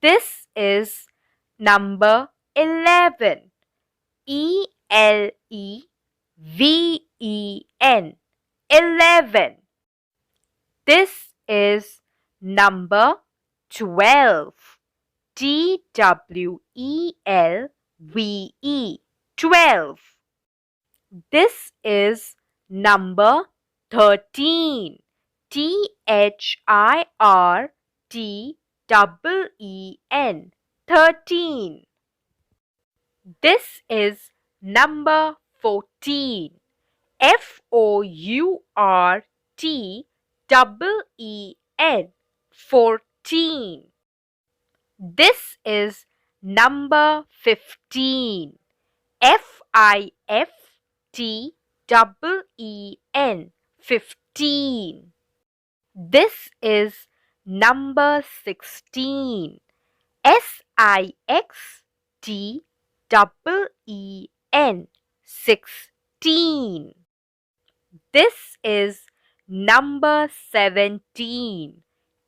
This is number 11. E-L-E-V-E-N. 11. This is number 12. T-W-E-L-V-E. 12. This is number 13. T-H-I-R-T-E-E-N. 13. This is number 14. F-O-U-R-T-E-E-N. 14. This is number 15. F-I-F-T-E-E-N. 15. This is number 16. S-I-X-T-E-E-N. 16. This is number 17.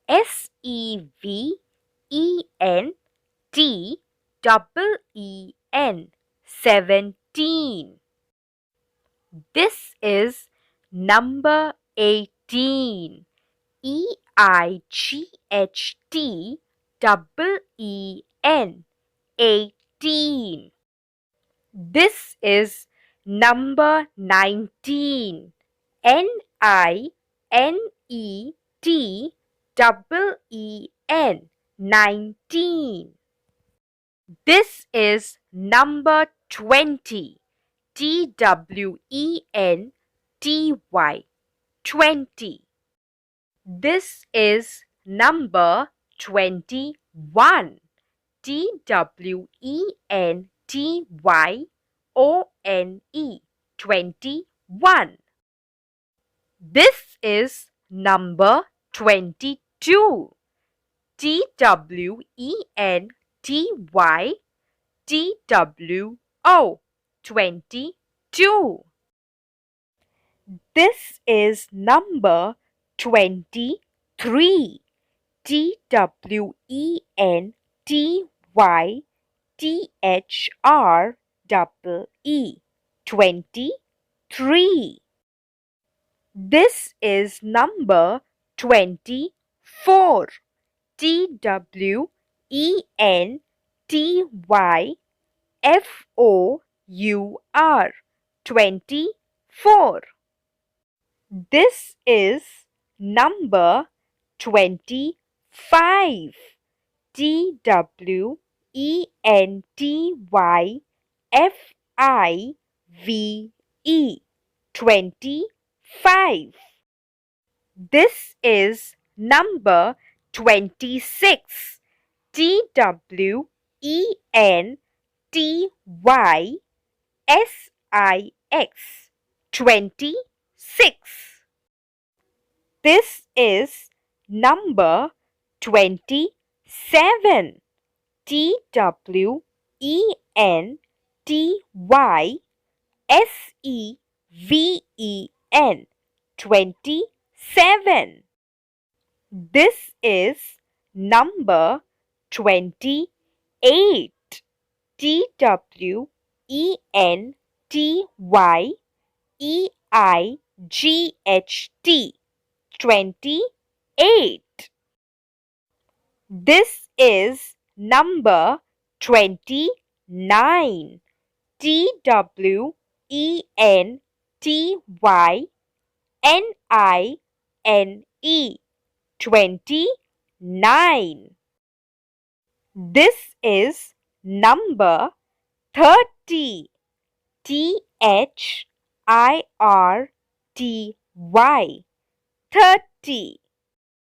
S-E-V-E-N-T-E-E-N. 17. This is number 18. E-I-G-H-T-E-E-N. 18. This is number 19. N-I-N-E-T-E-E-N. 19. This is number 20. T-W-E-N-T-Y. 20. This is number 21. T-W-E-N-T-Y-O-N-E. 21. This is number 22. T-W-E-N-T-Y-T-W-O. 22. This is number 23. T-W-E-N-T-Y-T-H-R-E-E. 23. This is number 24. T-W-E-N-T-Y-F-O-U-R. 24. This is number 25. T-W-E-N-T-Y-F-I-V-E. 25. This is number 26. T-W-E-N-T-Y-S-I-X. 26. This is number 27. T-W-E-N-T-Y-S-E-V-E-N. 27. This is number 28. T-W-E-N-T-Y-E-I-G-H-T. 28. This is number 29. T-W-E-N-T-Y-N-I-N-E. 29. This is number 30. T-H-I-R-T-Y. 30.